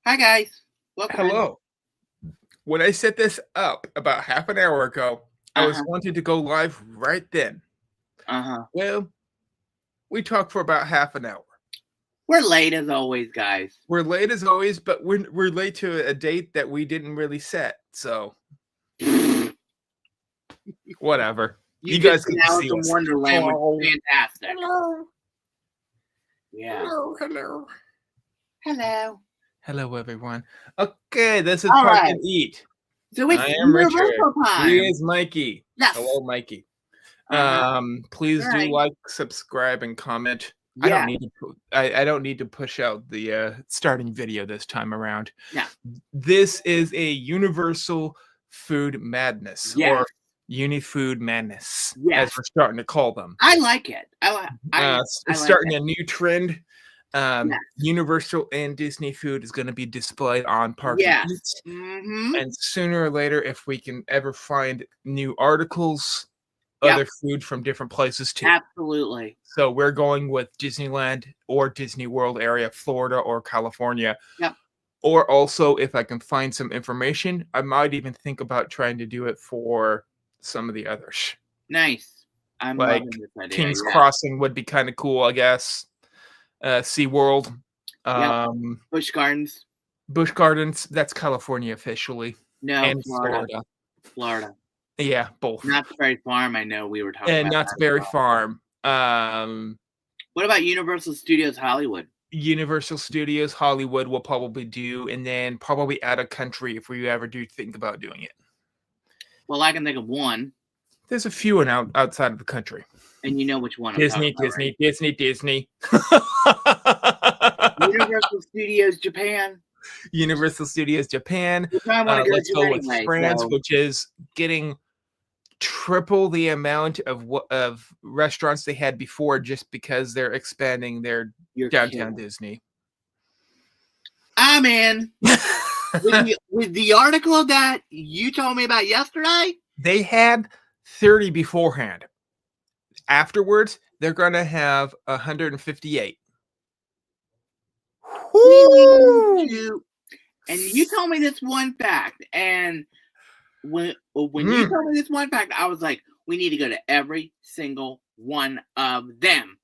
Hi guys, welcome in. Hello. When I set this up about half an hour ago, I was Uh-huh, wanting to go live right then. uh-huh. Well, we talked for about half an hour. We're late as always, guys. We're late as always, but we're late to a date that we didn't really set. So You whatever. You just guys in get to Alice see in us. Wonderland, which Hello. is fantastic. Hello. Yeah. Hello. Hello. Hello. Hello, everyone. Okay, this is All Park right. and Eat. So it's I am Richard. Universal He time. is Mikey. Yes. Hello, Mikey. Uh-huh. All Please do right. like, subscribe, and comment. Yeah. I don't need to push out the starting video this time around. Yeah. This is a Universal Food Madness Yes. or UniFood Madness, as Yes. we're starting to call them. I like it. I like Starting it. a new trend. Yes. Universal and Disney food is going to be displayed on Park and Yes. Eat. Mm-hmm. And sooner or later, if we can ever find new articles, Yep. other food from different places too. Absolutely. So we're going with Disneyland or Disney World area, Florida or California. Yep. Or also, if I can find some information, I might even think about trying to do it for some of the others. Nice. I'm Like loving this idea. King's Yeah. Crossing would be kind of cool, I guess. SeaWorld. Yep. Um, Busch Gardens. Busch Gardens, that's California officially. No, And Florida. Florida. Florida. Yeah, both. Knott's Berry Farm, I know we were talking And about Knott's that as Berry well. Farm. What about Universal Studios Hollywood? Universal Studios Hollywood will probably do, and then probably out of country if we ever do think about doing it. Well, I can think of one, There's a few outside of the country. and you know which one I'm talking Disney, about, Disney, right? Disney, Disney. Universal Studios Japan, Universal Studios Japan. which I want to go Let's to go with anyway. France, So which is getting triple the amount of restaurants they had before, just because they're expanding their you're downtown kidding. Disney. I'm in. with the article that you told me about yesterday, They had 30 beforehand. Afterwards, they're going to have 158. Woo! and you told me this one fact, and when you told me this one fact, I was like, we need to go to every single one of them.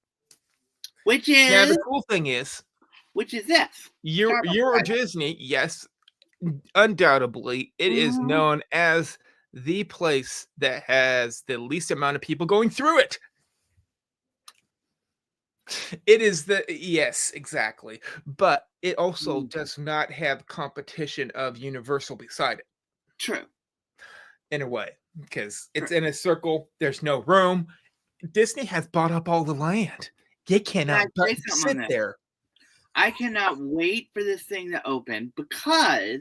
Which is Now the cool thing is, this. Euro Disney, yes, undoubtedly, it is known as the place that has the least amount of people going through it. It is yes, exactly. But it also does not have competition of Universal beside it. True. In a way, because it's in a circle, there's no room. Disney has bought up all the land. They cannot sit there. I cannot wait for this thing to open because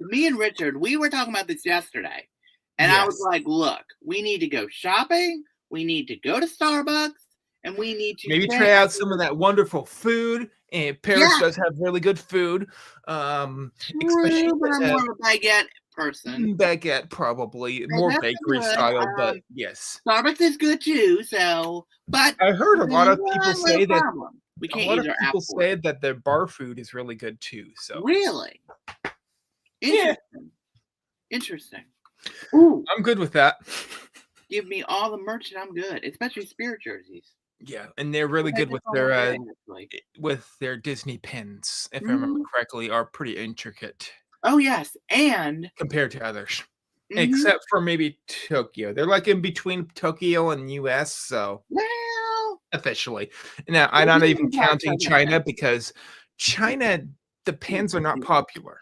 me and Richard, we were talking about this yesterday. And yes. I was like, look, we need to go shopping, we need to go to Starbucks, and we need to maybe try out some of that wonderful food. And Paris does have really good food. Especially but I'm more of a baguette person. Baguette, probably more bakery style, but yes, Starbucks is good too. So, but I heard a lot of people say that we can't use our people say that their bar food is really good too. So really, interesting. Ooh, I'm good with that. Give me all the merch and I'm good, especially spirit jerseys. Yeah, and they're really good with their Disney pins, if I remember correctly, are pretty intricate. Oh yes, and compared to others, except for maybe Tokyo, they're like in between Tokyo and US. So well, officially, now I'm not even counting China because China, the pins are not popular.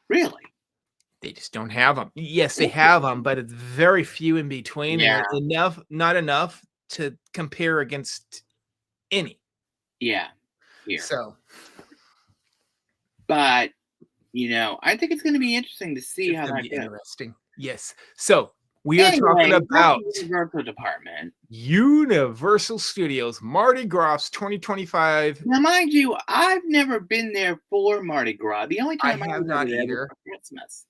Really? They just don't have them. Yes, they have them, but it's very few in between. Yeah. And not enough to compare against any. Yeah. Here. So, but you know, I think it's going to be interesting to see how that goes. Interesting. Yes. So we are talking about Universal Department, Universal Studios Mardi Gras 2025. Now, mind you, I've never been there for Mardi Gras. The only time I have not either. For Christmas.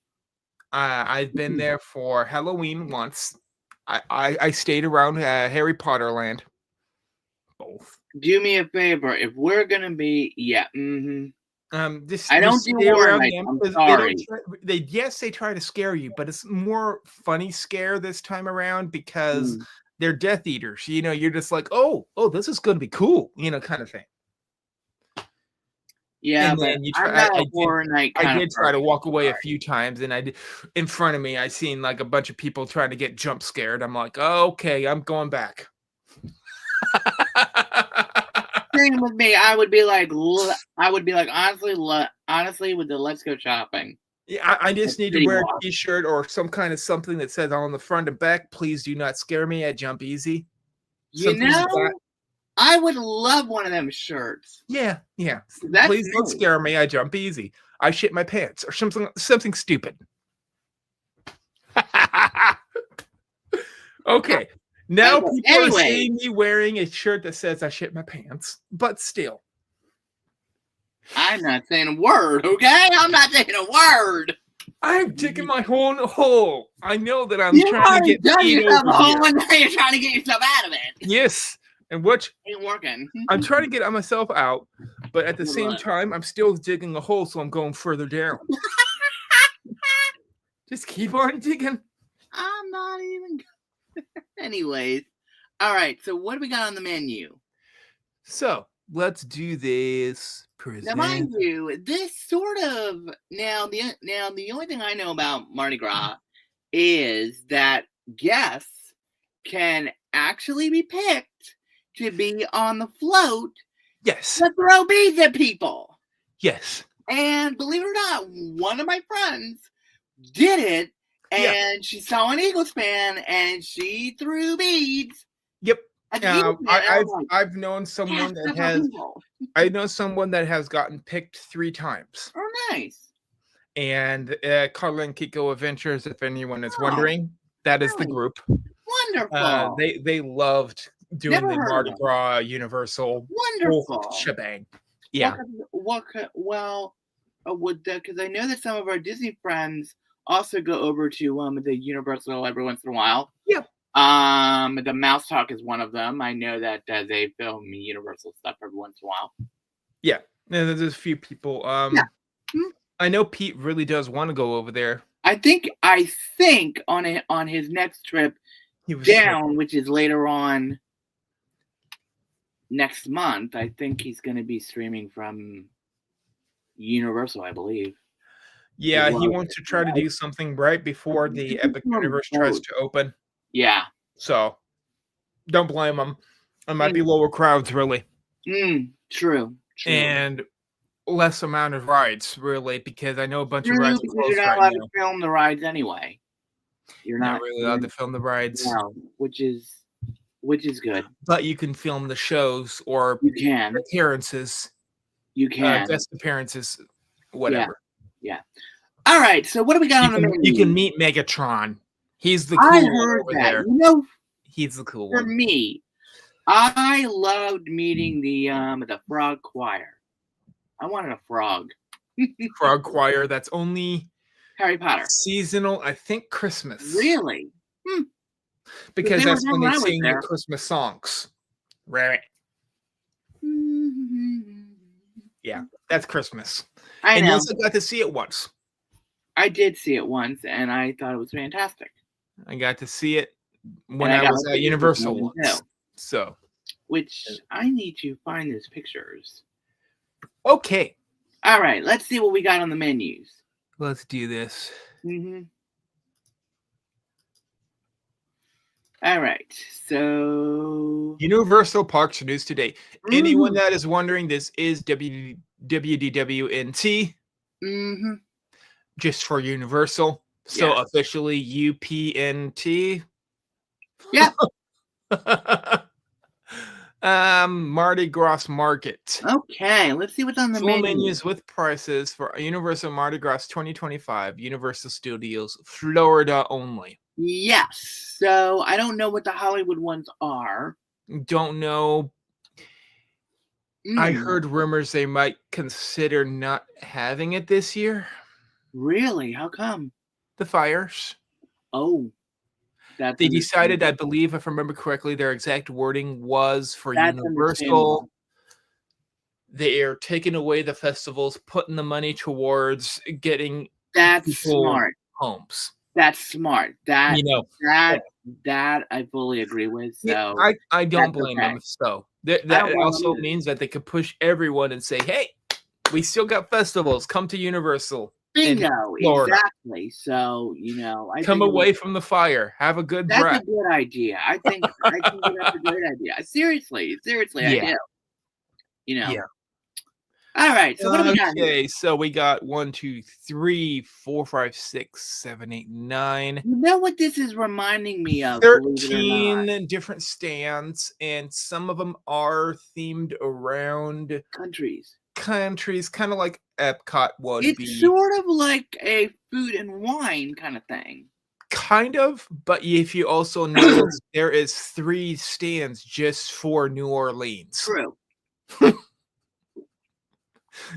I've been there for Halloween once. I stayed around Harry Potter Land. Both. Do me a favor. If we're gonna be, Just I you don't do stay horror around nights. them I'm because they don't. sorry. They try to scare you, but it's more funny scare this time around because Mm. they're Death Eaters. You know, you're just like, oh, this is going to be cool, kind of thing. Yeah, And but then you I'm try. not a horror night I kind of did try to person. walk away a Sorry. few times, and in front of me, I seen like a bunch of people trying to get jump scared. I'm like, oh, okay, I'm going back. Same with me. I would be like, honestly, with the let's go shopping. Yeah, I just need to City wear a Walk. T-shirt or some kind of something that says on the front and back, "Please do not scare me. I jump easy." You Something like that. know, I would love one of them shirts. Yeah. That's Please don't me. scare me. I jump easy. I shit my pants or something stupid. Okay. Now Okay. people are Anyway, seeing me wearing a shirt that says I shit my pants, but still. I'm not saying a word, okay? I'm not saying a word. I'm digging my own hole. I know that I'm You've trying to already get dug paid yourself over a hole here. and now you're trying to get yourself out of it. Yes. And which Ain't working. I'm trying to get myself out, but at the Good same luck. time, I'm still digging a hole, so I'm going further down. Just keep on digging. I'm not even. Anyways, all right. So what do we got on the menu? So let's do this. Now, mind you, this sort of the only thing I know about Mardi Gras is that guests can actually be picked to be on the float Yes. to throw beads at people. Yes. And believe it or not, one of my friends did it, and she saw an Eagles fan, and she threw beads. Yep. At the Eagles fan, I've known someone yes, that has gotten picked 3 times. Oh, nice. And Carla and Kiko Adventures, if anyone is wondering, that is the group. Wonderful. They loved doing the Mardi Gras Universal wonderful shebang. Yeah. Because I know that some of our Disney friends also go over to the Universal every once in a while. Yeah. The Mouse Talk is one of them. I know that they film Universal stuff every once in a while. Yeah. There's a few people. I know Pete really does want to go over there. I think on his next trip down, which is later on next month, I think he's going to be streaming from Universal, I believe. Yeah, he wants to try to do something right before the Epic Universe tries to open. Yeah. So, don't blame him. It might be lower crowds, really. True. And less amount of rides, really, because I know a bunch of rides are closed you're not allowed to film the rides anyway. You're not really allowed to film the rides. No, which is good. But you can film the shows or appearances. You can. Guest appearances, whatever. Yeah. All right, so what do we got on the menu? You can meet Megatron. He's the cool one over there. You know, he's the cool one. For me, I loved meeting the frog choir. I wanted a frog. Frog choir, that's only Harry Potter. Seasonal, I think Christmas. Really? Because that's when they sing the Christmas songs. Right. Yeah, that's Christmas. I know. I got to see it once. I did see it once, and I thought it was fantastic. I got to see it when I was at Universal once. So, which I need to find those pictures. Okay. All right, let's see what we got on the menus. Let's do this. All right, so Universal Parks news today. Anyone that is wondering, this is WDWNT. Just for Universal. So officially UPNT. Yeah. Mardi Gras Market. Okay, let's see what's on the menu. Full menus with prices for Universal Mardi Gras 2025, Universal Studios, Florida only. Yes. So I don't know what the Hollywood ones are. Don't know. I heard rumors they might consider not having it this year. Really? How come? The fires. Oh. They decided, I believe, if I remember correctly, their exact wording was for Universal. they are taking away the festivals, putting the money towards getting That's people smart. homes. That's smart. That You know, that I fully agree with. yeah, So I don't that's blame okay. them. So I don't that blame them also either. means that they could push everyone and say, "Hey, we still got festivals. Come to Universal in Bingo, Florida. exactly. So, I Come think away from the fire. Have a good that's a breath." good idea. I think that's a great idea. Seriously, I Yeah, do. You know. yeah. All right. So what do we got here? Okay, so we got 1, 2, 3, 4, 5, 6, 7, 8, 9. You know what this is reminding me of, believe it or not? 13 different stands, and some of them are themed around Countries. countries, kind of like Epcot would It's be. sort of like a food and wine kind of thing. Kind of, but if you also notice, there is 3 stands just for New Orleans. True.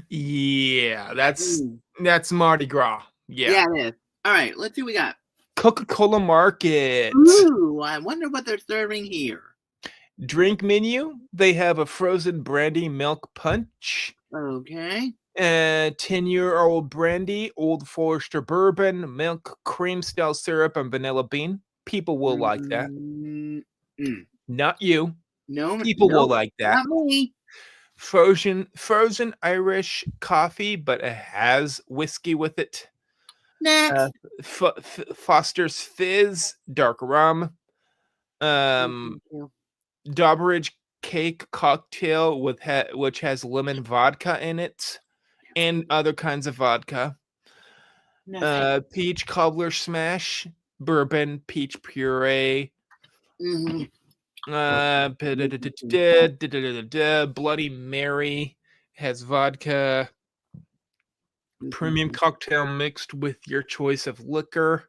Yeah, that's Mm. that's Mardi Gras. Yeah. Yeah, it is. All right. Let's see what we got. Coca-Cola Market. Ooh, I wonder what they're serving here. Drink menu, they have a frozen brandy milk punch, Okay. 10-year-old brandy, Old Forester bourbon, milk, cream style syrup, and vanilla bean. People will like that. Mm, Not you. no, People will nope, like that. not me. Frozen Irish coffee, but it has whiskey with it. Next. Foster's Fizz, dark rum. Thank you. Dobridge cake cocktail which has lemon vodka in it and other kinds of vodka. No, thank Peach cobbler smash, bourbon, peach puree. you. Bloody Mary has vodka. Premium cocktail mixed with your choice of liquor.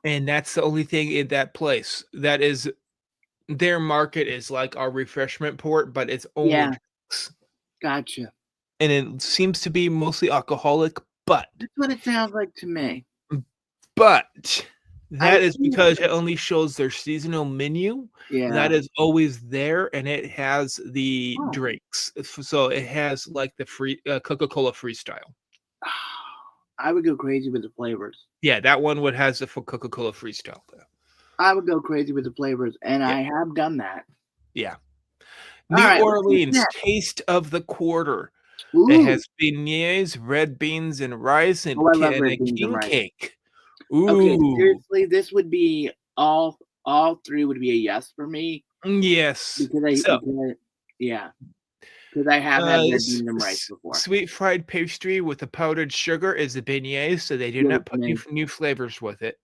And that's the only thing in that place. That is their market is like our refreshment port, but it's only Yeah. drinks. Gotcha. And it seems to be mostly alcoholic, but That's what it sounds like to me. that is because it only shows their seasonal menu. Yeah. That is always there, and it has the Oh. drinks. So it has like the free Coca-Cola Freestyle. I would go crazy with the flavors. Yeah, that one would has the Coca-Cola Freestyle though. I would go crazy with the flavors, and I have done that. Yeah. All New right, Orleans Taste of the Quarter. Ooh. It has beignets, red beans and rice, and, I love and red a beans and king rice. cake. Okay, Ooh. seriously, this would be all 3 would be a yes for me. Yes. Because I have had red beans and rice before. Sweet fried pastry with the powdered sugar is the beignet, so they do not put new flavors with it.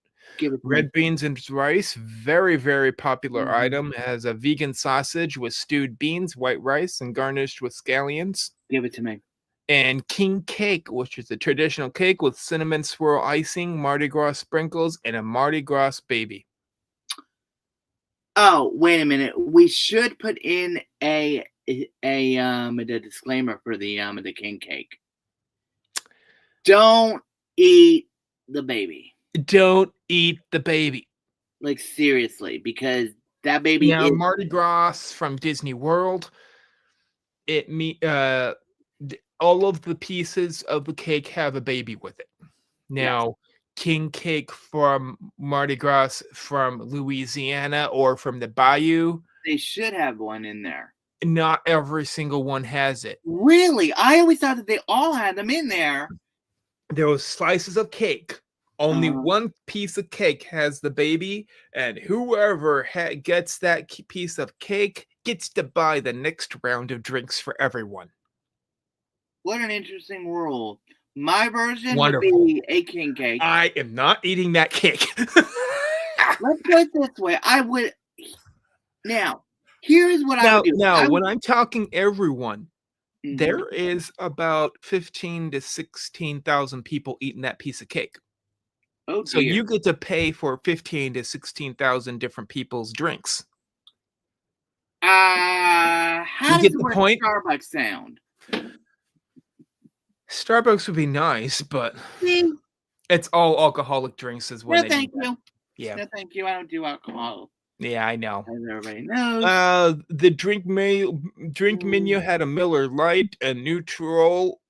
Red beans and rice, very, very popular item. It has a vegan sausage with stewed beans, white rice, and garnished with scallions. Give it to me. And king cake, which is a traditional cake with cinnamon swirl icing, Mardi Gras sprinkles, and a Mardi Gras baby. Oh, wait a minute. We should put in a disclaimer for the king cake. Don't eat the baby. Don't eat the baby. Like, seriously, because that baby now, Mardi Gras from Disney World, all of the pieces of the cake have a baby with it. Now, king cake from Mardi Gras from Louisiana or from the Bayou, they should have one in there. Not every single one has it. Really? I always thought that they all had them in there. There was slices of cake. Only one piece of cake has the baby, and whoever gets that piece of cake gets to buy the next round of drinks for everyone. What an interesting rule. My version would be a king cake. I am not eating that cake. Let's put it this way. I would. Now, here's what I would do. Now, when I'm talking everyone, there is about 15 to 16,000 people eating that piece of cake. Oh, so you get to pay for 15 to 16,000 different people's drinks. How does the point? Starbucks sound? Starbucks would be nice, but it's all alcoholic drinks as well. No, thank you. Yeah. No, thank you. I don't do alcohol. Yeah, I know. as everybody knows. The drink menu had a Miller Lite, a Neutral,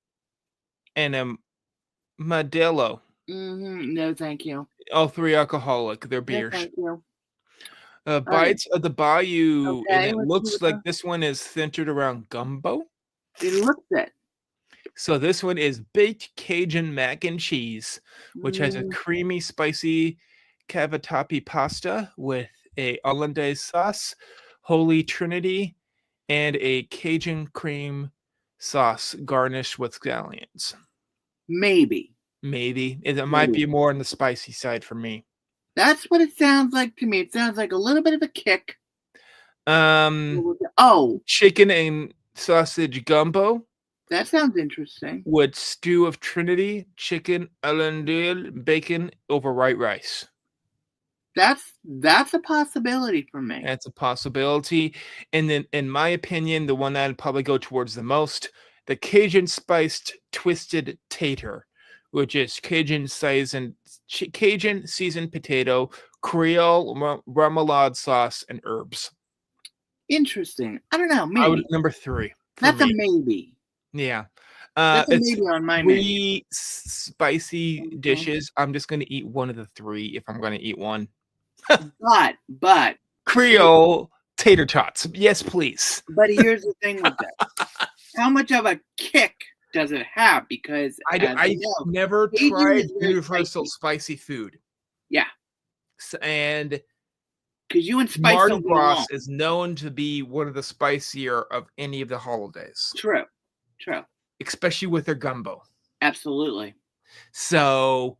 and a Modelo. No, thank you. All three alcoholic. They're No, beers. thank you. Bites of the Bayou, and Okay, it let's looks see like this one is centered around gumbo. it looks it. So this one is baked Cajun mac and cheese, which has a creamy, spicy cavatappi pasta with a hollandaise sauce, Holy Trinity, and a Cajun cream sauce garnished with scallions. Maybe. It might be more on the spicy side for me. That's what it sounds like to me. It sounds like a little bit of a kick. Chicken and sausage gumbo. That sounds interesting. With stew of Trinity, chicken, hollandaise, bacon over white rice. That's a possibility for me. That's a possibility. And then, in my opinion, the one I'd probably go towards the most, the Cajun spiced twisted tater, which is Cajun seasoned potato, Creole remoulade sauce, and herbs. Interesting. I don't know. Maybe number 3. That's a maybe. Yeah. That's a maybe on my menu. 3 spicy dishes. I'm just going to eat one of the 3 if I'm going to eat one. but Creole tater tots. Yes, please. But here's the thing with that. How much of a kick does it have? Because I never tried universal spicy food. Yeah. And because you and spice mardi-gras is known to be one of the spicier of any of the holidays. True. Especially with their gumbo. Absolutely. So,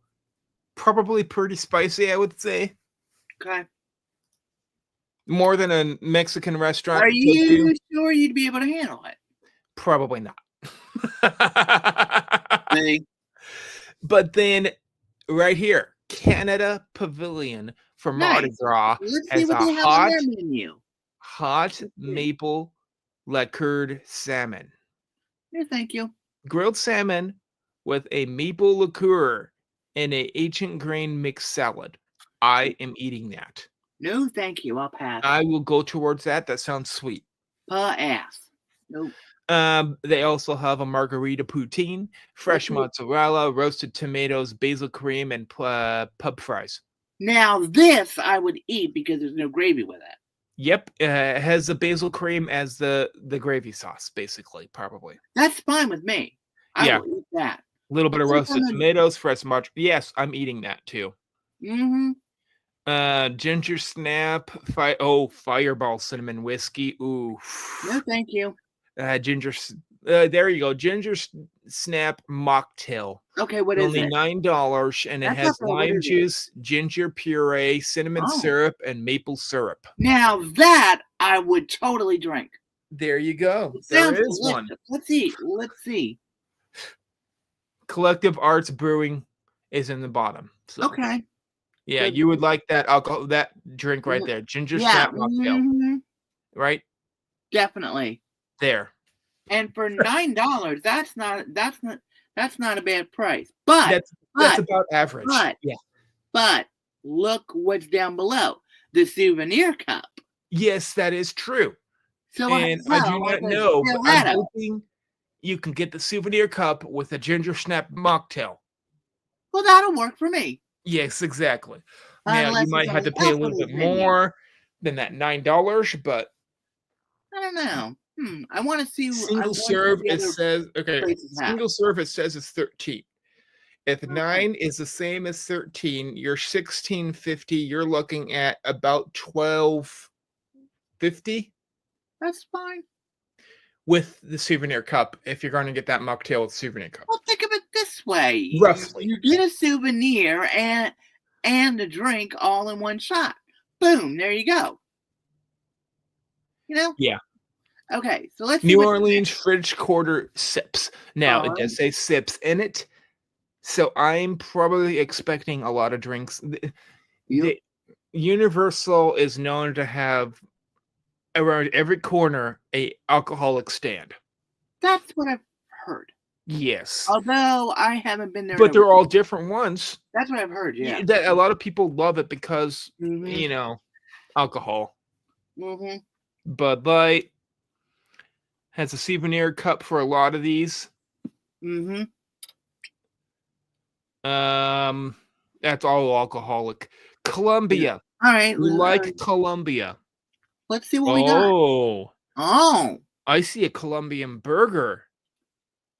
probably pretty spicy, I would say. Okay. More than a Mexican restaurant. Are you sure you'd be able to handle it? Probably not. But then, right here, Canada Pavilion for Mardi Gras has a hot maple lacquered salmon. No, thank you. Grilled salmon with a maple liqueur and a ancient grain mixed salad. I am eating that. No, thank you. I'll pass. I will go towards that. That sounds sweet. Pass. Nope. They also have a margarita poutine, fresh mozzarella, roasted tomatoes, basil cream, and pub fries. Now this I would eat because there's no gravy with it. Yep, it has the basil cream as the gravy sauce, basically, probably. That's fine with me. I will eat that. A little bit of roasted tomatoes, fresh mozzarella. Yes, I'm eating that too. Ginger snap, fireball cinnamon whiskey. Ooh. No, thank you. There you go. Ginger snap mocktail. Okay, what is only it? $9, and it has lime juice, ginger puree, cinnamon syrup, and maple syrup. Now that I would totally drink. There you go. There is one. Let's see. Collective Arts Brewing is in the bottom. So. Okay. Yeah, you would like that alcohol, that drink right there, ginger snap mocktail, right? Definitely. There. And for $9, that's not a bad price. But that's about average. But look what's down below, the souvenir cup. Yes, that is true. So I do not know, but I'm hoping you can get the souvenir cup with a ginger snap mocktail. Well, that'll work for me. Yes, exactly. Now you might have to pay a little bit more than that $9, but I don't know. I want to see. Single serve. It says Single serve. It says it's 13. If 9 is the same as 13, you're $16.50. You're looking at about $12.50. That's fine. With the souvenir cup, if you're going to get that mocktail with souvenir cup. Well, think of it this way. Roughly. You get a souvenir and a drink all in one shot. Boom, there you go. You know? Yeah. Okay, so let's see. New Orleans French Quarter sips. Now, it does say sips in it. So I'm probably expecting a lot of drinks. The Universal is known to have around every corner a alcoholic stand. That's what I've heard. Yes. Although I haven't been there. But they're all different ones. That's what I've heard, yeah. A lot of people love it because, you know, alcohol. Mm-hmm. Bud Light has a souvenir cup for a lot of these. Mm-hmm. That's all alcoholic. Columbia. All right. Columbia. Let's see what we got. Oh. I see a Colombian burger.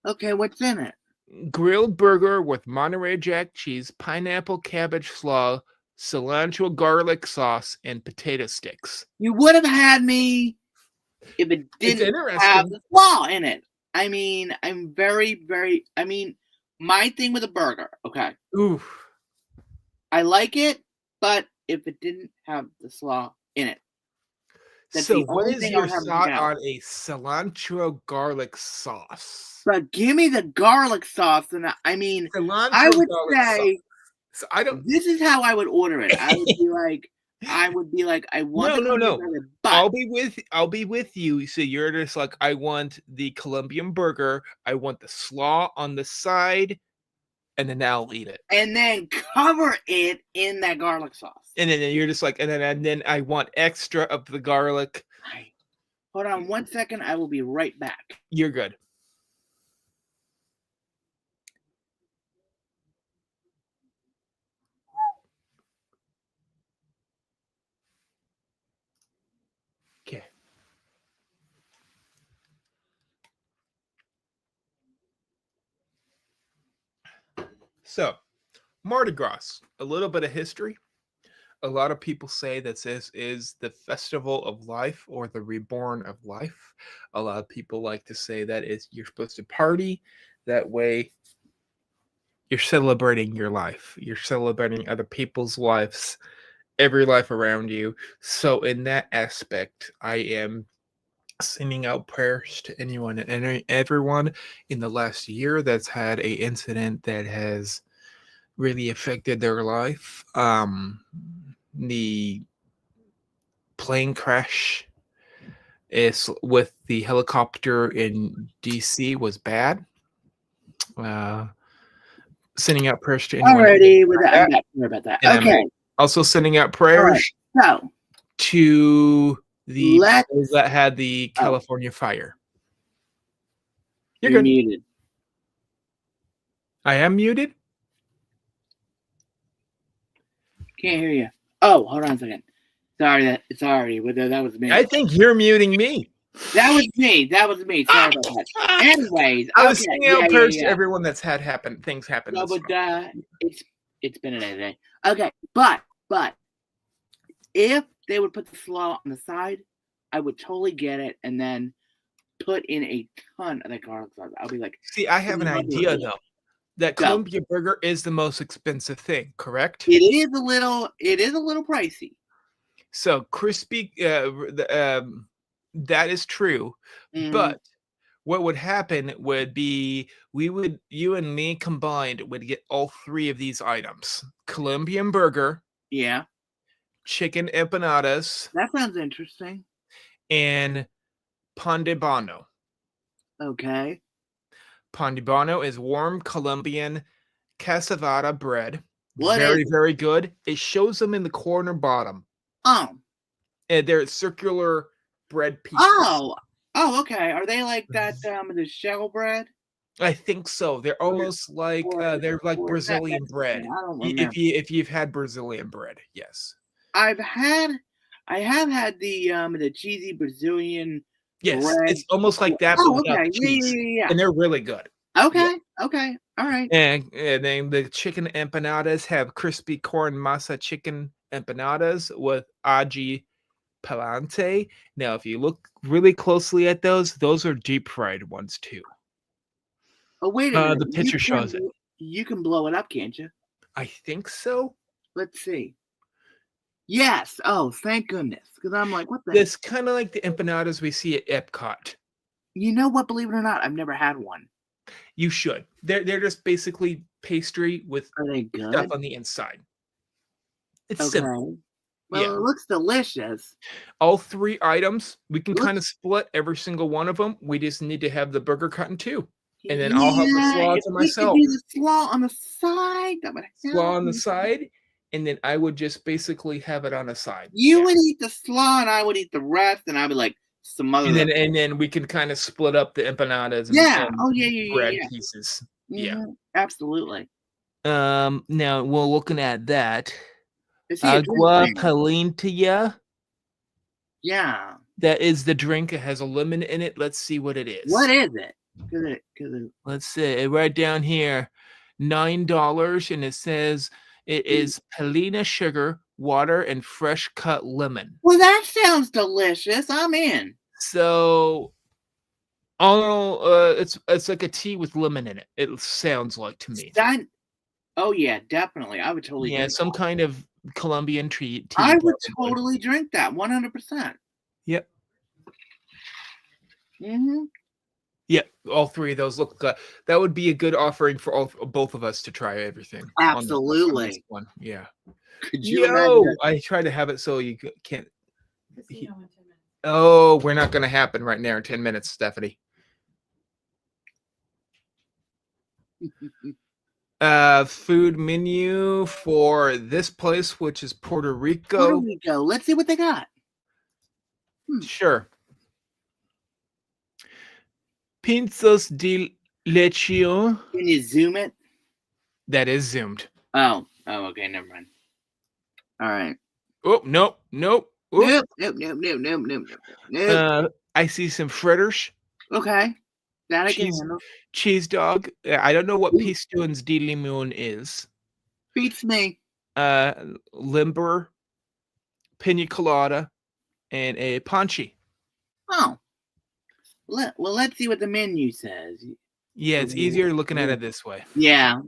Okay, what's in it? Grilled burger with Monterey Jack cheese, pineapple cabbage slaw, cilantro garlic sauce, and potato sticks. You would have had me if it didn't have the slaw in it. I mean, I'm very, very. I mean, my thing with a burger. Okay. Oof. I like it, but if it didn't have the slaw in it. So what is your thought on a cilantro garlic sauce? But give me the garlic sauce, and I mean, cilantro I would say, so I don't. This is how I would order it. I would be like, I want. No. I'll be with you. So you're just like, I want the Colombian burger. I want the slaw on the side, and then I'll eat it. And then cover it in that garlic sauce. And then you're just like, and then I want extra of the garlic. Hold on 1 second. I will be right back. You're good. Okay. So, mardi-gras, a little bit of history. A lot of people say that this is the festival of life or the reborn of life. A lot of people like to say that you're supposed to party. That way, you're celebrating your life. You're celebrating other people's lives, every life around you. So in that aspect, I am sending out prayers to anyone and everyone in the last year that's had a incident that has really affected their life. The plane crash is with the helicopter in DC was bad. Sending out prayers to anyone. Already, I'm not sure about that. And okay. I'm also sending out prayers to the people that had the California fire. You're muted. I am muted? Can't hear you. Oh, hold on a second. Sorry, that was me. I think you're muting me. That was me. Sorry about that. Anyways, I was sending out prayers to everyone that's had things happen. No, but it's been another day. Okay, but if they would put the slaw on the side, I would totally get it, and then put in a ton of that garlic sauce. I'll be like, see, I have an idea though. That Columbia burger is the most expensive thing, correct? It is a little pricey. So crispy, that is true. Mm-hmm. But what would happen would be you and me combined would get all three of these items: Colombian burger, chicken empanadas. That sounds interesting. And pan de bono. Okay. Pan de bono is warm Colombian cassavada bread. Very, very good. It shows them in the corner bottom. Oh. And they're circular bread pieces. Oh, okay. Are they like that the shell bread? I think so. They're almost like they're like Brazilian bread. I don't remember. If you've had Brazilian bread, yes. I have had the cheesy Brazilian. Yes, bread. It's almost like that. Oh, okay. Yeah. And they're really good. Okay. All right. And then the chicken empanadas have crispy corn masa chicken empanadas with ají picante. Now, if you look really closely at those are deep fried ones too. Oh, wait a minute. The picture shows it. You can blow it up, can't you? I think so. Let's see. Yes. Oh, thank goodness. Because I'm like, what the? It's kind of like the empanadas we see at Epcot. You know what? Believe it or not, I've never had one. You should. They're just basically pastry with stuff on the inside. It's simple. Well, it looks delicious. All three items, we can kind of split every single one of them. We just need to have the burger cut in two. And then I'll have the slaw to myself. The slaw on the side. Slaw on the side. and then I would just basically have it on a side. You would eat the slaw, and I would eat the rest, and I would like some other. And then we can kind of split up the empanadas and bread pieces. Mm-hmm. Yeah, absolutely. Now we're looking at that. Agua Palentia. Yeah. That is the drink. It has a lemon in it. Let's see what it is. What is it? Let's see. Right down here, $9, and it says it is Palina sugar, water, and fresh cut lemon. Well, that sounds delicious. I'm in. So, it's like a tea with lemon in it. It sounds like to me. Oh yeah, definitely. I would totally. Yeah, some kind of Colombian tea. I would totally drink that 100%. Yep. Mm-hmm. Yeah, all three of those look. That would be a good offering for both of us to try everything. Absolutely. On this one. Yeah. Could you imagine? I try to have it so you can't. Oh, we're not going to happen right now in 10 minutes, Stephanie. Food menu for this place, which is Puerto Rico. Puerto Rico. Let's see what they got. Sure. Pinzas de lechon. Can you zoom it? That is zoomed. Oh, okay, never mind. All right. Oh, nope. Nope. I see some fritters. Okay. That I can handle. Cheese dog. I don't know what pistones de limon is. Beats me. Limber, pina colada, and a ponche. Oh. Well, let's see what the menu says. Yeah, it's easier looking at it this way. Yeah.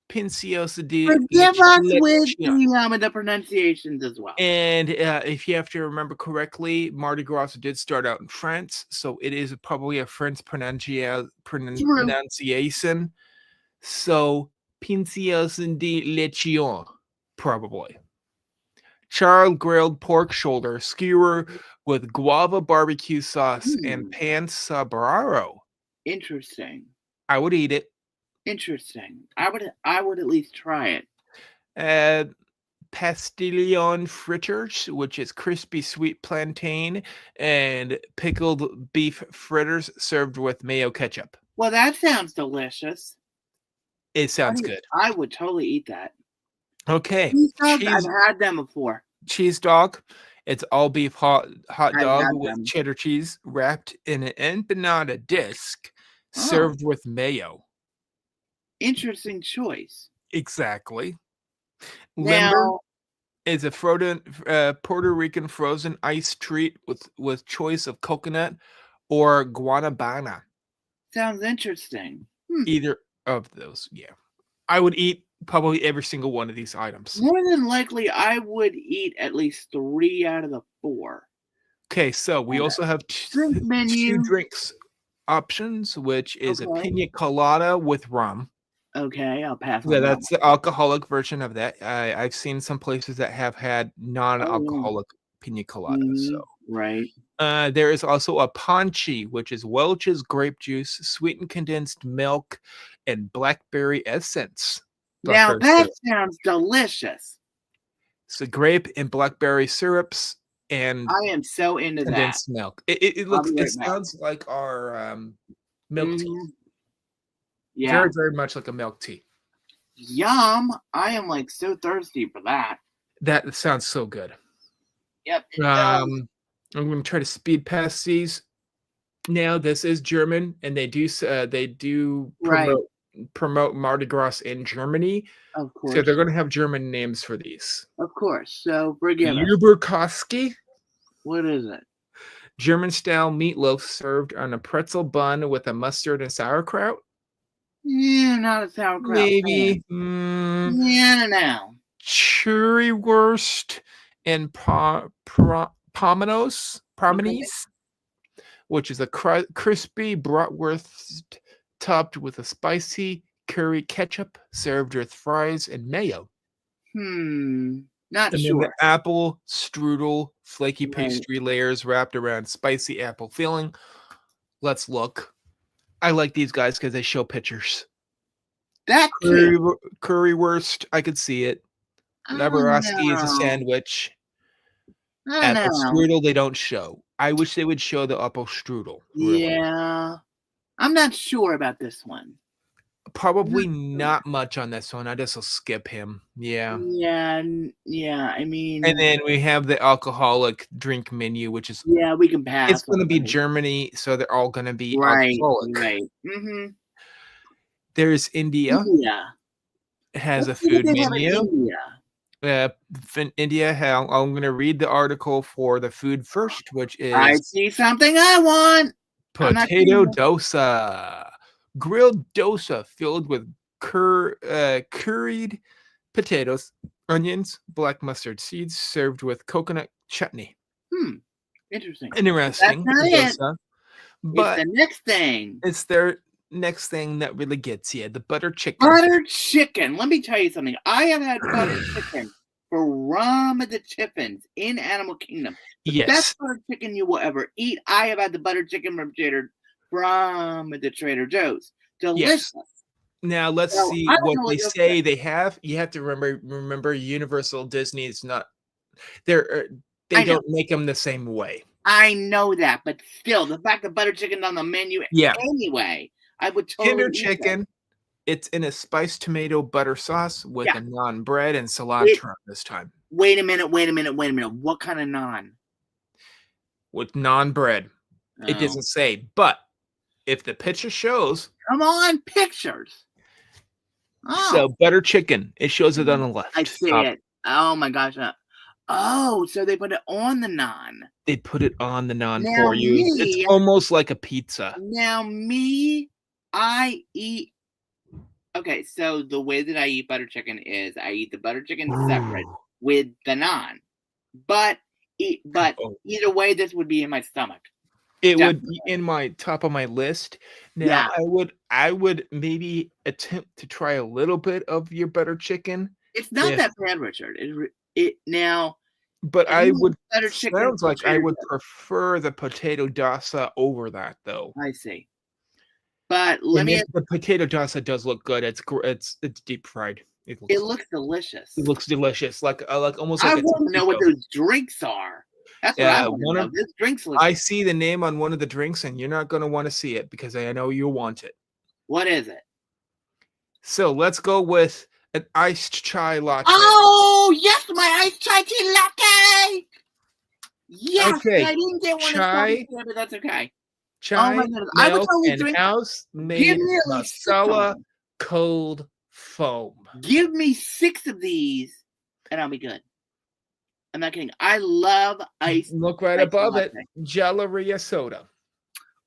Pinciosa de Forgive us with the pronunciations as well. And if you have to remember correctly, Mardi Gras did start out in France, so it is probably a French pronunciation. So Pinciosa de lechon, probably. Charred grilled pork shoulder skewer with guava barbecue sauce and pan sabraro. Interesting. I would eat it. Interesting. I would at least try it. Pastillon fritters, which is crispy sweet plantain and pickled beef fritters served with mayo ketchup. Well, that sounds delicious. It sounds good. I would totally eat that. Okay. I've had them before. Cheese dog. It's all beef hot dog with cheddar cheese wrapped in an empanada disc served with mayo. Interesting choice. Exactly. Now, Limber is a Puerto Rican frozen ice treat with choice of coconut or guanabana. Sounds interesting. Either of those, yeah. I would eat probably every single one of these items. More than likely, I would eat at least 3 out of the 4. Okay, so we also have two drinks options, which is a pina colada with rum. Okay, I'll pass on that. That's the alcoholic version of that. I've seen some places that have had non-alcoholic pina coladas. So right. There is also a ponche, which is Welch's grape juice, sweetened condensed milk, and blackberry essence. Now that sounds delicious. So grape and blackberry syrups, and I am so into condensed that. Milk. It sounds like our milk tea. Yeah, very, very much like a milk tea. Yum! I am like so thirsty for that. That sounds so good. Yep. I'm going to try to speed past these. Now this is German, and they do promote Mardi Gras in Germany. Of course. So they're going to have German names for these. Of course. So forgive us. Uberkoski. What is it? German-style meatloaf served on a pretzel bun with a mustard and sauerkraut. Yeah, not a sauerkraut. Maybe. Yeah, no. Currywurst and promenades, which is a crispy bratwurst topped with a spicy curry ketchup, served with fries and mayo. Not sure. Then the apple strudel, flaky pastry layers wrapped around spicy apple filling. Let's look. I like these guys because they show pictures. That too. Currywurst, I could see it. Labrowski is a sandwich. Apple strudel, they don't show. I wish they would show the apple strudel. Really. Yeah. I'm not sure about this one. Probably not much on this one. I just will skip him. Yeah. Yeah. I mean. And then we have the alcoholic drink menu, which is. Yeah, we can pass. It's going to be Germany, so they're all going to be alcoholic. Right. Mm-hmm. There's India. India has a food menu. India, I'm going to read the article for the food first, which is. I see something I want. Potato dosa. Grilled dosa filled with curried potatoes, onions, black mustard seeds, served with coconut chutney. Interesting. Interesting. That's not it. But it's the next thing. It's their next thing that really gets you. The butter chicken. Butter chicken. Let me tell you something. I have had butter chicken from the Tiffins in Animal Kingdom. The best butter chicken you will ever eat. I have had the butter chicken from the Trader Joe's. Delicious. Yes. Now let's see what they say they have. You have to remember Universal Disney is not they don't make them the same way. I know that, but still, the fact that butter chicken's on the menu anyway, I would totally Tender chicken. It's in a spiced tomato butter sauce with a naan bread and cilantro this time. Wait a minute. What kind of naan? With naan bread. Oh. It doesn't say, but if the picture shows. Come on, pictures. Oh. So butter chicken. It shows it on the left. I see it. Oh my gosh. So they put it on the naan. They put it on the naan for you. It's almost like a pizza. Now I eat. Okay, so the way that I eat butter chicken is I eat the butter chicken separate with the naan. But either way, this would be in my stomach. It would be in my top of my list. Now I would maybe attempt to try a little bit of your butter chicken. It's not that bad, Richard. But I would. Sounds like I would prefer the potato dosa over that, though. I see. But the potato dosa does look good. It's deep fried. It looks delicious. It looks delicious, like almost. I want to know what those drinks are. That's what I want to know. This drinks look. I see the name on one of the drinks, and you're not going to want to see it because I know you want it. What is it? So let's go with an iced chai latte. Oh yes, my iced chai tea latte. Yes, okay. I didn't get one chai, but that's okay. Chai, milk, I would totally drink house-made masala cold foam. Give me 6 of these, and I'll be good. I'm not kidding. I love ice. Look right above it. Gelaria soda.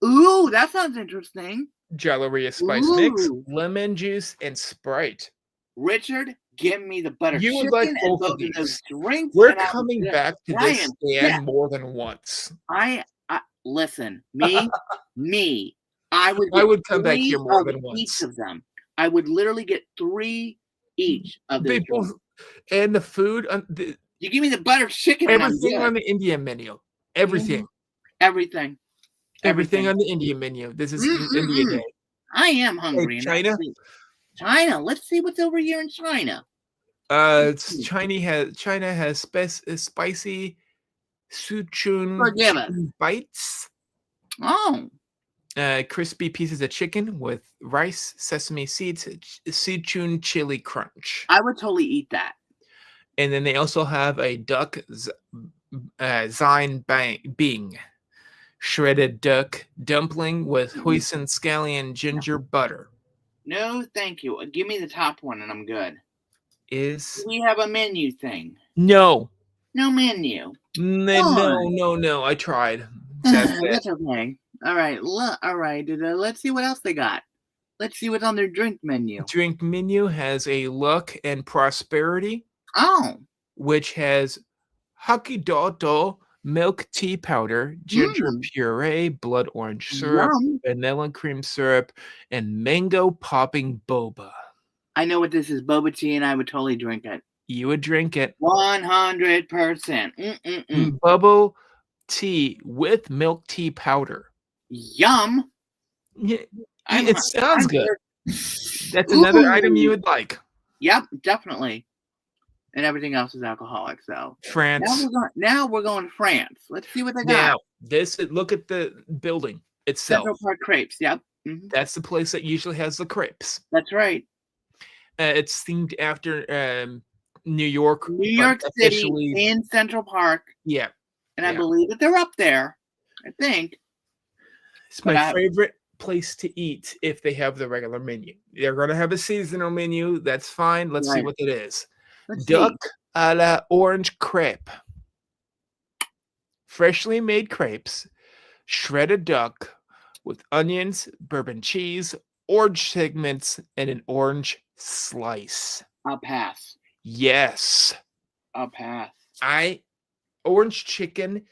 Ooh, that sounds interesting. Gelaria spice mix, lemon juice, and Sprite. Richard, give me the butter chicken. You would like both of those drinks. We're coming back to this stand more than once. Listen, me. I would come back here more than once. Each of them. I would literally get 3 each of them. And the food. You give me the butter chicken. Everything on the Indian menu. Everything. Everything on the Indian menu. This is India Day. I am hungry. Hey, China. Let's see what's over here in China. China has spicy Sichuan bites. Oh. Crispy pieces of chicken with rice, sesame seeds, Sichuan chili crunch. I would totally eat that. And then they also have a duck Zine Bing, shredded duck dumpling with hoisin scallion ginger butter. No, thank you. Give me the top one and I'm good. Do we have a menu thing? No. No menu. No. I tried. That's okay. All right. Let's see what else they got. Let's see what's on their drink menu. Drink menu has a luck and prosperity. Oh. Which has Hakidoto milk tea powder, ginger puree, blood orange syrup, vanilla cream syrup, and mango popping boba. I know what this is, boba tea, and I would totally drink it. You would drink it. 100%. Bubble tea with milk tea powder. Yum. Yeah, it sounds good. That's another item you would like. Yep, definitely. And everything else is alcoholic. So France. Now we're going to France. Let's see what they got. Now, look at the building itself. Central Park Crepes. Yep. Mm-hmm. That's the place that usually has the crepes. That's right. It's themed after New York City in Central Park. Yeah. And I believe that they're up there. I think. It's my favorite place to eat if they have the regular menu. They're going to have a seasonal menu. That's fine. Let's see what it is. Duck à la orange crepe. Freshly made crepes, shredded duck with onions, bourbon cheese, orange segments, and an orange slice. I'll pass. Yes. I'll pass. Orange chicken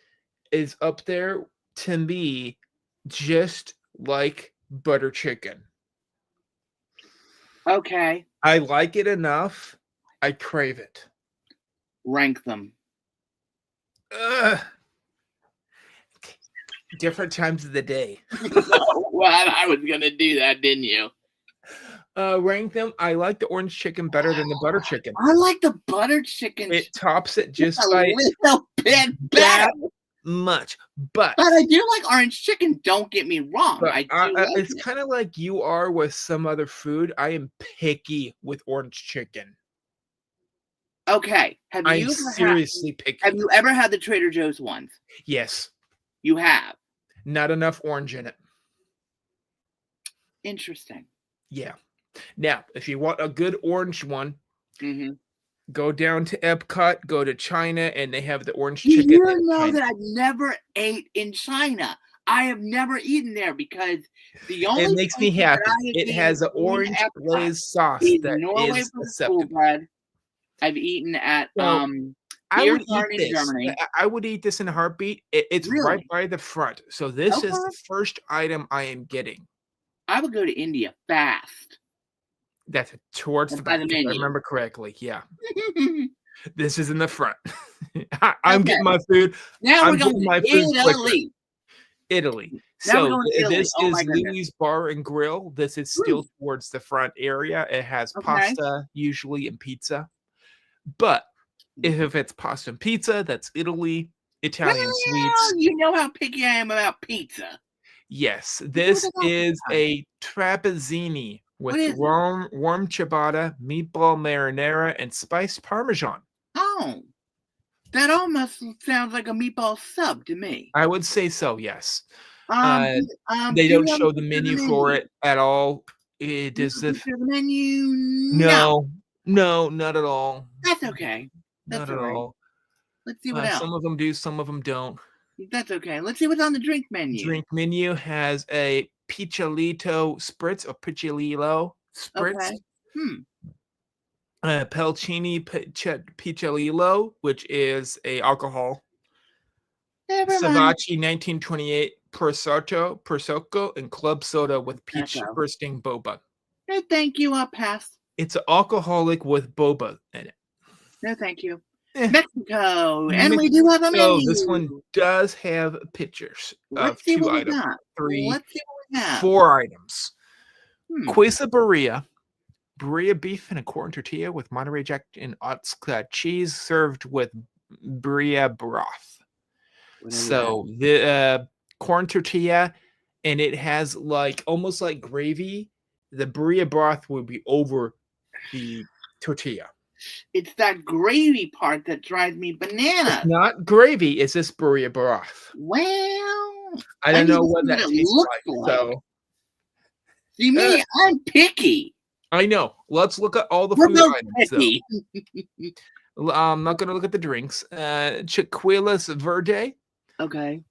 is up there to me just like butter chicken. Okay. I like it enough. I crave it. Rank them. Different times of the day. Well, I was going to do that, didn't you? Rank them. I like the orange chicken better than the butter chicken. I like the butter chicken. It tops it just a little bit better. Much. But I do like orange chicken. Don't get me wrong. It's kind of like you are with some other food. I am picky with orange chicken. Okay. I'm seriously picky. Have you ever had the Trader Joe's ones? Yes. You have? Not enough orange in it. Interesting. Yeah. Now, if you want a good orange one, go down to Epcot, go to China, and they have the orange chicken. You know that I've never ate in China. I have never eaten there because the only it makes me happy. It has an orange glazed sauce that is acceptable. I've eaten at I would eat this. Germany. I would eat this in a heartbeat. It's right by the front. So this is the first item I am getting. I would go to India fast. That's towards the back, if I remember correctly. Yeah. This is in the front. I'm getting my food. Now we're going to Italy. So this is Louis Bar and Grill. This is still towards the front area. It has pasta usually and pizza. But if it's pasta and pizza, that's Italy, Italian sweets. You know how picky I am about pizza. Yes, this is a trapezzini with warm ciabatta, meatball marinara, and spiced parmesan. Oh, that almost sounds like a meatball sub to me. I would say so, yes. They don't show the menu for it at all. It is the menu. No, not at all. That's okay. That's not at all. Let's see what else. Some of them do, some of them don't. That's okay. Let's see what's on the drink menu. Drink menu has a Picciolito spritz or Picciolillo spritz. Okay. Pelcini Picciolillo, which is a alcohol. Savacci 1928 Prosecco and club soda with peach bursting boba. No, thank you. I'll pass. It's an alcoholic with boba in it. No, thank you. Mexico, and we do have a menu. This one does have pictures of 2 items, 3, Let's see what we got. 4 items. Quesadilla, birria beef in a corn tortilla with Monterey Jack and Otska cheese, served with birria broth. So the corn tortilla, and it has almost like gravy. The birria broth will be over the tortilla. It's that gravy part that drives me bananas. It's not gravy, it's this birria broth. Well, I don't know what that tastes like. So, see me, I'm picky. I know. Let's look at all the food items. I'm not going to look at the drinks. Chiquilas Verde. Okay.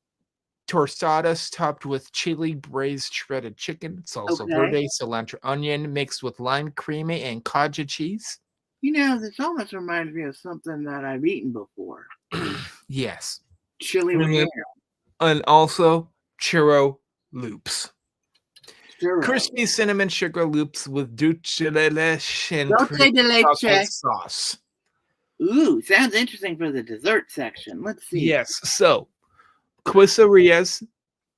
Tostadas topped with chili braised shredded chicken, salsa verde, cilantro onion mixed with lime creamy and cottage cheese. You know, this almost reminds me of something that I've eaten before. Yes. Chili relleno. And also churro loops. Crispy cinnamon sugar loops with dulce de leche and chocolate sauce. Ooh, sounds interesting for the dessert section. Let's see. Yes. So, quesadillas,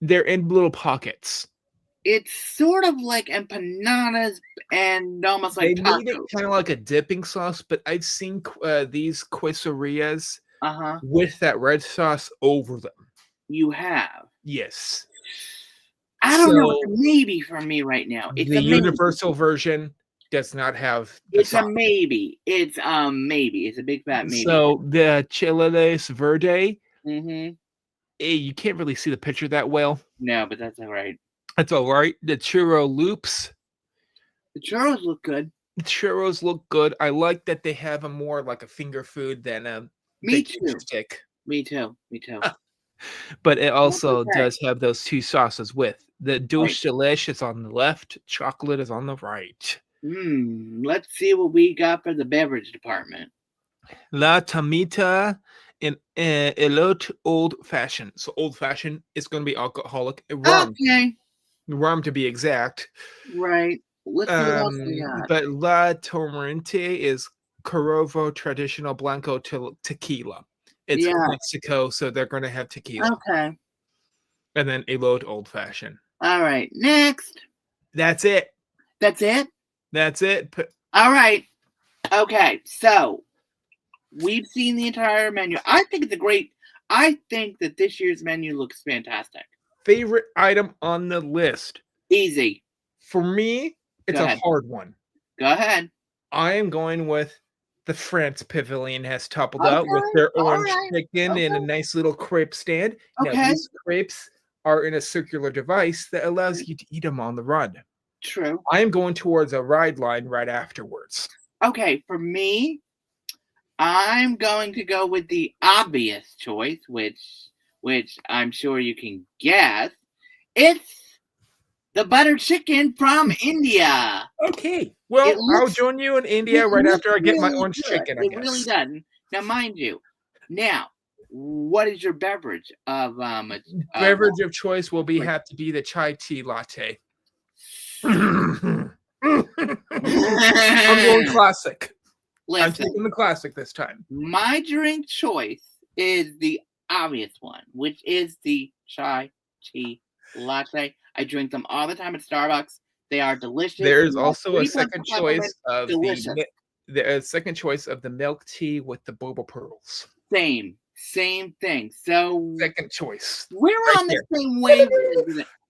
they're in little pockets. It's sort of like empanadas and almost like They made it tacos. kind of like a dipping sauce, but I've seen these quesadillas Uh-huh. with that red sauce over them. You have. Yes. I don't know. It's a maybe for me right now. It's the a maybe. universal version does not have the It's sauce. a maybe. It's maybe. It's a big fat maybe. So the chiles verde, Mm-hmm. you can't really see the picture that well. No, but that's all right. That's all right. The churro loops. The churros look good. The churros look good. I like that they have a more like a finger food than a Me too. stick. Me too. Me too. But it also does have those two sauces with. The douche delish is on the left, chocolate is on the right. Let's see what we got for the beverage department. La Tamita in Elote Old Fashioned. So old fashioned is going to be alcoholic. Rum. Okay. Rum to be exact. Right. Let's see what else we got. But La Torrente is Corovo Traditional Blanco Tequila. It's from Mexico, so they're going to have tequila. Okay. And then Elote Old Fashioned. All right. Next. That's it. That's it? That's it. All right. Okay. So we've seen the entire menu. I think that this year's menu looks fantastic. Favorite item on the list? Easy. For me, it's a hard one. Go ahead. I am going with the France Pavilion has toppled out with their orange chicken and a nice little crepe stand. Okay. Now, these crepes are in a circular device that allows you to eat them on the run. True. I am going towards a ride line right afterwards. Okay, for me, I'm going to go with the obvious choice, which I'm sure you can guess. It's the butter chicken from India. Okay. Well, I'll join you in India right after I get my orange chicken, I guess. It really does. Now, mind you, what is your beverage of beverage of choice will have to be the chai tea latte. I'm going classic. Listen, I'm taking the classic this time. My drink choice is the obvious one, which is the chai tea latte. I drink them all the time at Starbucks. They are delicious. There's also a second choice of the second choice of the milk tea with the boba pearls. Same thing. So second choice. We're on the same wave.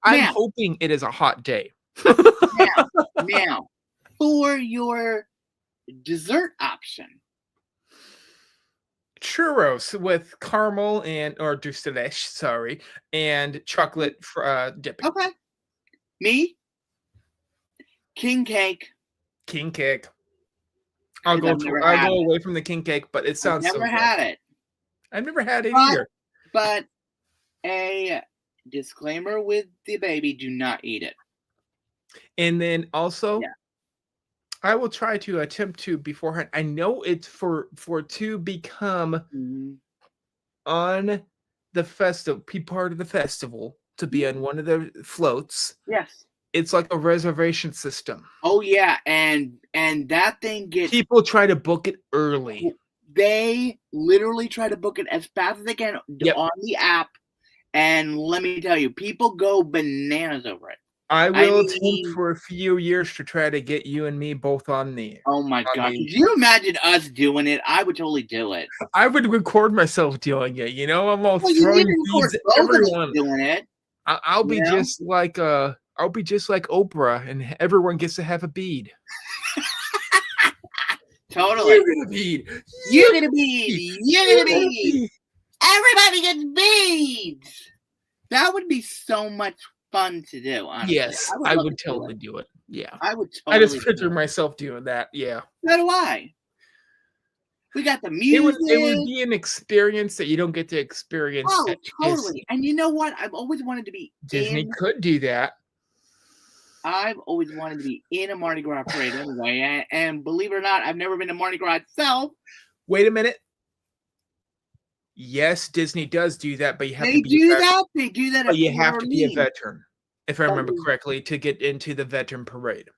I'm hoping it is a hot day. now, for your dessert option, churros with caramel or dulce de leche, and chocolate dipping. Okay. Me, king cake. King cake. I'll go away from the king cake, but it sounds I've never had it. I've never had it either. But a disclaimer with the baby: do not eat it. And then also, I will try to attempt to beforehand. I know it's for to become on the festival, be part of the festival, to be on one of the floats. Yes. It's like a reservation system. Oh yeah, and that thing gets people try to book it early. They literally try to book it as fast as they can on the app, and let me tell you, people go bananas over it. I will attempt for a few years to try to get you and me both on the. Oh my god! Could you imagine us doing it? I would totally do it. I would record myself doing it. I'm all throwing beads at everyone doing it. I'll be just like I'll be just like Oprah, and everyone gets to have a bead. Totally. You get a bead. You get a bead. You get a bead. Everybody gets beads. That would be so much fun to do. Honestly. Yes, I would totally do it. Yeah, I would. Totally I just picture myself doing that. Yeah. So do I. We got the music. It would be an experience that you don't get to experience. Oh, totally. And you know what? I've always wanted to be. Disney could do that. I've always wanted to be in a Mardi Gras parade anyway. And believe it or not, I've never been to Mardi Gras itself. Wait a minute. Yes, Disney does do that, but you have to be a veteran. They do that. But you have to be a veteran, if I remember correctly, to get into the veteran parade.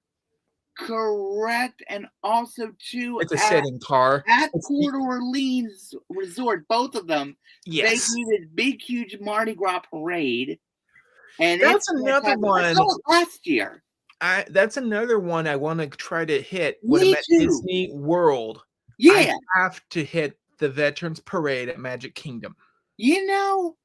Correct. And also, too, it's a setting car. At Port Orleans Resort, both of them, they do this big, huge Mardi Gras parade. And that's another one. I saw it last year. That's another one I want to try to hit when Me I'm at too. Disney World. Yeah. I have to hit the Veterans Parade at Magic Kingdom. You know,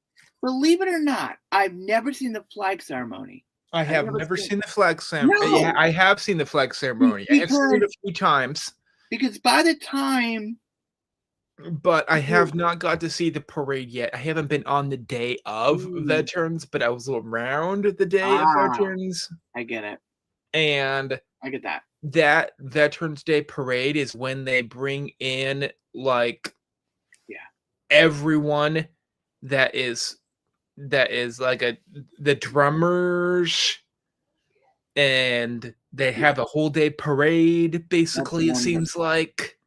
believe it or not, I've never seen the flag ceremony. I have never seen the flag ceremony. No. Yeah, I have seen the flag ceremony. I have seen it a few times. Because by the time... But I have not got to see the parade yet. I haven't been on the day of Veterans, but I was around the day of Veterans. I get it. And I get that. That Veterans Day parade is when they bring in like everyone that is like the drummers, and they have a whole day parade, basically, it seems like.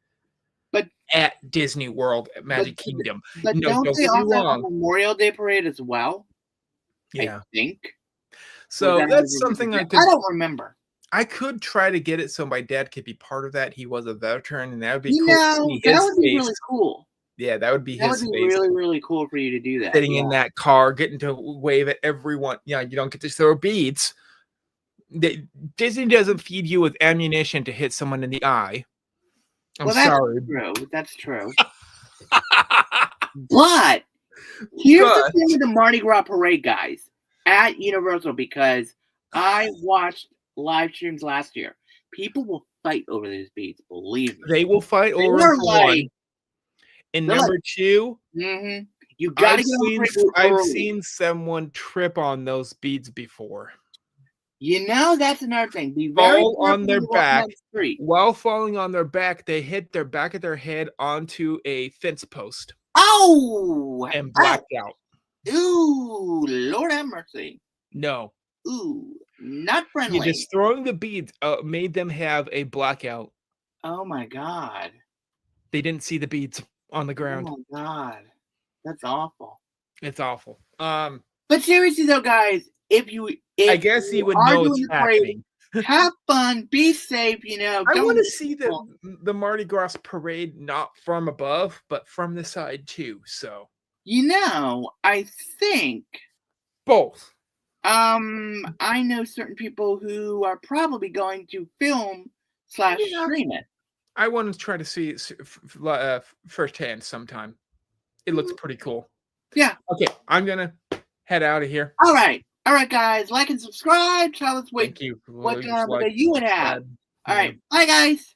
But at Disney World at Magic Kingdom. But don't they also have a Memorial Day parade as well? Yeah. I think. So that's something I don't remember. I could try to get it so my dad could be part of that. He was a veteran, and that would be cool. That would be really cool. Yeah, that would be his face. That would be really, really cool for you to do that. Sitting in that car, getting to wave at everyone. Yeah, you don't get to throw beads. Disney doesn't feed you with ammunition to hit someone in the eye. I'm sorry. That's true. But here's the thing with the Mardi Gras parade, guys, at Universal, because I watched live streams last year. People will fight over those beads, believe me. They will fight over one. And number two, you gotta I've seen someone trip on those beads before. You know, that's another thing. Be very fall on their back. While falling on their back, they hit their back of their head onto a fence post. Oh! And blacked out. Ooh, Lord have mercy. No. Ooh, not friendly. Yeah, just throwing the beads made them have a blackout. Oh my God. They didn't see the beads on the ground. Oh my God. That's awful. It's awful. But seriously though, guys, I guess he would know it's happening. Have fun, be safe, you know. I want to see the Mardi Gras parade not from above, but from the side too. So you know, I think both. I know certain people who are probably going to film / stream it. I want to try to see it firsthand sometime. It looks pretty cool. Yeah. Okay, I'm gonna head out of here. All right, guys, like and subscribe. Tell us what you would have. All right, bye, guys.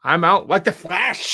I'm out like the Flash.